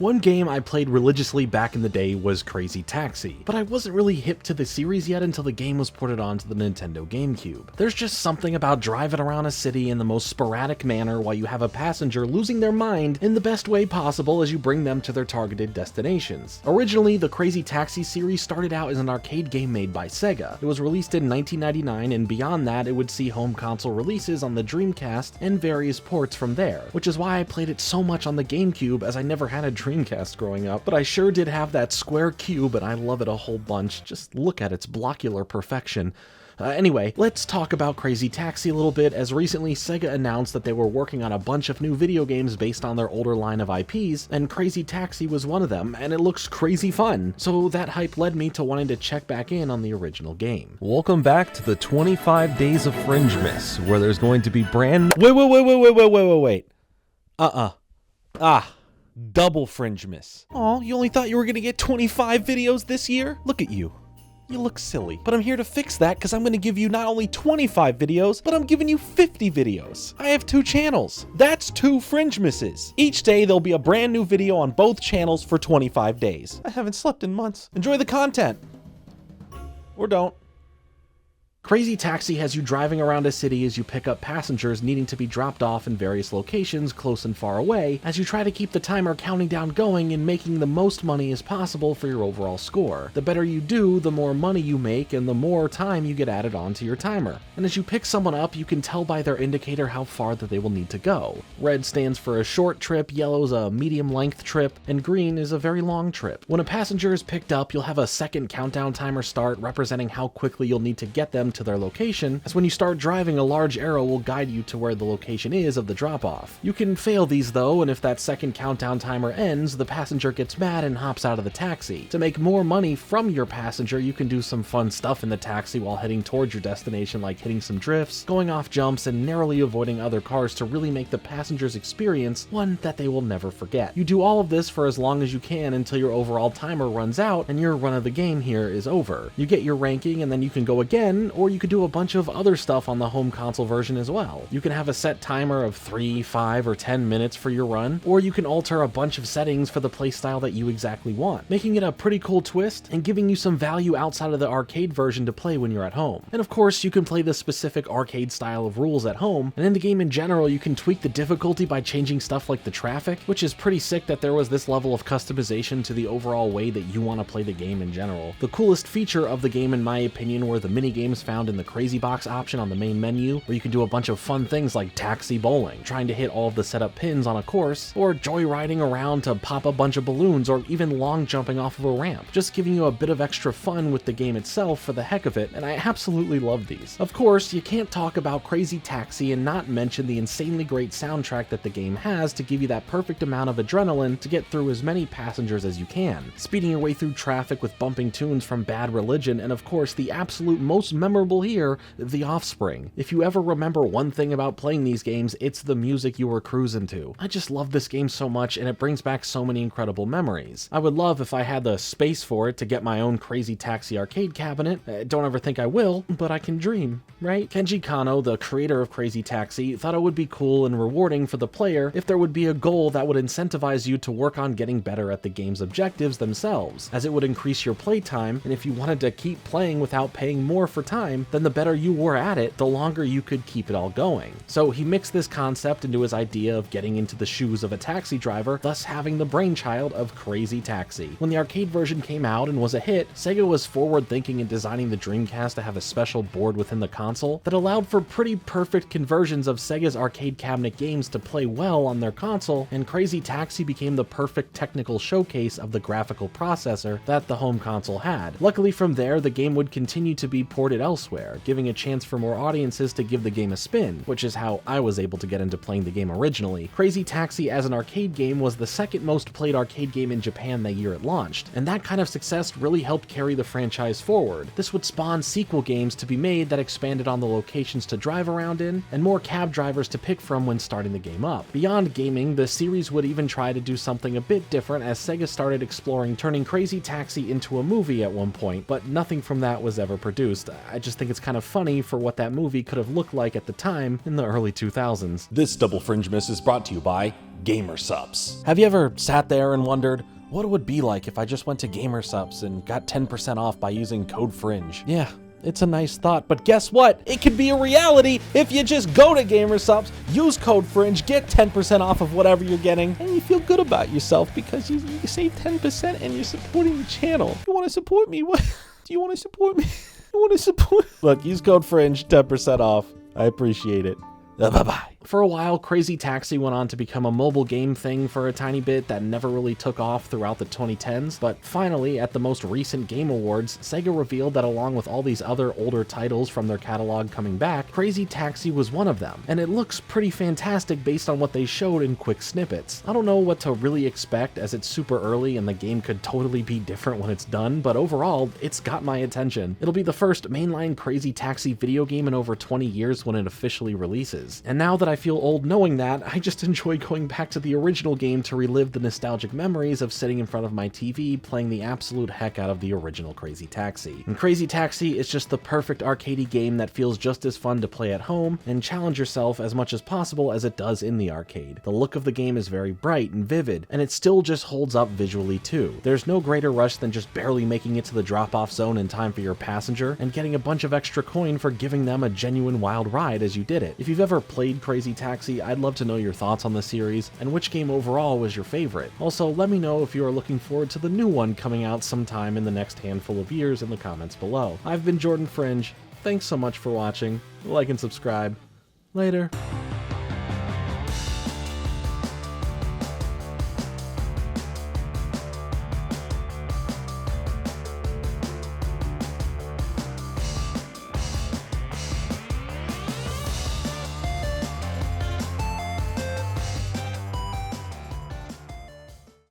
One game I played religiously back in the day was Crazy Taxi, but I wasn't really hip to the series yet until the game was ported onto the Nintendo GameCube. There's just something about driving around a city in the most sporadic manner while you have a passenger losing their mind in the best way possible as you bring them to their targeted destinations. Originally, the Crazy Taxi series started out as an arcade game made by Sega. It was released in 1999, and beyond that, it would see home console releases on the Dreamcast and various ports from there, which is why I played it so much on the GameCube, as I never had a Dreamcast growing up, but I sure did have that square cube and I love it a whole bunch. Just look at its blockular perfection. Anyway, let's talk about Crazy Taxi a little bit, as recently Sega announced that they were working on a bunch of new video games based on their older line of IPs, and Crazy Taxi was one of them, and it looks crazy fun. So that hype led me to wanting to check back in on the original game. Welcome back to the 25 Days of Fringe Miss, where there's going to be double Fringe Miss. Aw, you only thought you were gonna get 25 videos this year? Look at you. You look silly. But I'm here to fix that because I'm going to give you not only 25 videos, but I'm giving you 50 videos. I have 2 channels. That's 2 Fringe Misses. Each day there'll be a brand new video on both channels for 25 days. I haven't slept in months. Enjoy the content. Or don't. Crazy Taxi has you driving around a city as you pick up passengers needing to be dropped off in various locations close and far away, as you try to keep the timer counting down going and making the most money as possible for your overall score. The better you do, the more money you make and the more time you get added onto your timer. And as you pick someone up, you can tell by their indicator how far that they will need to go. Red stands for a short trip, yellow's a medium length trip, and green is a very long trip. When a passenger is picked up, you'll have a second countdown timer start representing how quickly you'll need to get them to their location, as when you start driving, a large arrow will guide you to where the location is of the drop-off. You can fail these though, and if that second countdown timer ends, the passenger gets mad and hops out of the taxi. To make more money from your passenger, you can do some fun stuff in the taxi while heading towards your destination, like hitting some drifts, going off jumps, and narrowly avoiding other cars to really make the passenger's experience one that they will never forget. You do all of this for as long as you can until your overall timer runs out and your run of the game here is over. You get your ranking and then you can go again, or you could do a bunch of other stuff on the home console version as well. You can have a set timer of 3, 5, or 10 minutes for your run, or you can alter a bunch of settings for the playstyle that you exactly want, making it a pretty cool twist and giving you some value outside of the arcade version to play when you're at home. And of course, you can play the specific arcade style of rules at home, and in the game in general, you can tweak the difficulty by changing stuff like the traffic, which is pretty sick that there was this level of customization to the overall way that you want to play the game in general. The coolest feature of the game, in my opinion, were the mini games found in the Crazy Box option on the main menu, where you can do a bunch of fun things like taxi bowling, trying to hit all of the setup pins on a course, or joyriding around to pop a bunch of balloons, or even long jumping off of a ramp, just giving you a bit of extra fun with the game itself for the heck of it, and I absolutely love these. Of course, you can't talk about Crazy Taxi and not mention the insanely great soundtrack that the game has to give you that perfect amount of adrenaline to get through as many passengers as you can, speeding your way through traffic with bumping tunes from Bad Religion, and of course the absolute most memorable here, The Offspring. If you ever remember one thing about playing these games, it's the music you were cruising to. I just love this game so much, and it brings back so many incredible memories. I would love if I had the space for it to get my own Crazy Taxi arcade cabinet. Don't ever think I will, but I can dream, right? Kenji Kano, the creator of Crazy Taxi, thought it would be cool and rewarding for the player if there would be a goal that would incentivize you to work on getting better at the game's objectives themselves, as it would increase your playtime, and if you wanted to keep playing without paying more for time, then the better you were at it, the longer you could keep it all going. So he mixed this concept into his idea of getting into the shoes of a taxi driver, thus having the brainchild of Crazy Taxi. When the arcade version came out and was a hit, Sega was forward-thinking in designing the Dreamcast to have a special board within the console that allowed for pretty perfect conversions of Sega's arcade cabinet games to play well on their console, and Crazy Taxi became the perfect technical showcase of the graphical processor that the home console had. Luckily from there, the game would continue to be ported elsewhere, giving a chance for more audiences to give the game a spin, which is how I was able to get into playing the game originally. Crazy Taxi as an arcade game was the second most played arcade game in Japan the year it launched, and that kind of success really helped carry the franchise forward. This would spawn sequel games to be made that expanded on the locations to drive around in, and more cab drivers to pick from when starting the game up. Beyond gaming, the series would even try to do something a bit different as Sega started exploring turning Crazy Taxi into a movie at one point, but nothing from that was ever produced. I just think it's kind of funny for what that movie could have looked like at the time in the early 2000s. This Double Fringe Miss is brought to you by GamerSupps. Have you ever sat there and wondered what it would be like if I just went to GamerSupps and got 10% off by using code FRINGE? Yeah, it's a nice thought, but guess what? It can be a reality if you just go to GamerSupps, use code FRINGE, get 10% off of whatever you're getting, and you feel good about yourself because you save 10% and you're supporting the channel. You want to support me? What? Do you want to support me? You want to support? Look, use code FRINGE, 10% off. I appreciate it. Bye-bye. For a while, Crazy Taxi went on to become a mobile game thing for a tiny bit that never really took off throughout the 2010s, but finally, at the most recent Game Awards, Sega revealed that along with all these other older titles from their catalog coming back, Crazy Taxi was one of them, and it looks pretty fantastic based on what they showed in quick snippets. I don't know what to really expect as it's super early and the game could totally be different when it's done, but overall, it's got my attention. It'll be the first mainline Crazy Taxi video game in over 20 years when it officially releases. And now that I feel old knowing that, I just enjoy going back to the original game to relive the nostalgic memories of sitting in front of my TV playing the absolute heck out of the original Crazy Taxi. And Crazy Taxi is just the perfect arcadey game that feels just as fun to play at home and challenge yourself as much as possible as it does in the arcade. The look of the game is very bright and vivid, and it still just holds up visually too. There's no greater rush than just barely making it to the drop-off zone in time for your passenger and getting a bunch of extra coin for giving them a genuine wild ride as you did it. If you've ever played Crazy Taxi, I'd love to know your thoughts on the series and which game overall was your favorite. Also, let me know if you are looking forward to the new one coming out sometime in the next handful of years in the comments below. I've been Jordan Fringe. Thanks so much for watching. Like and subscribe. Later.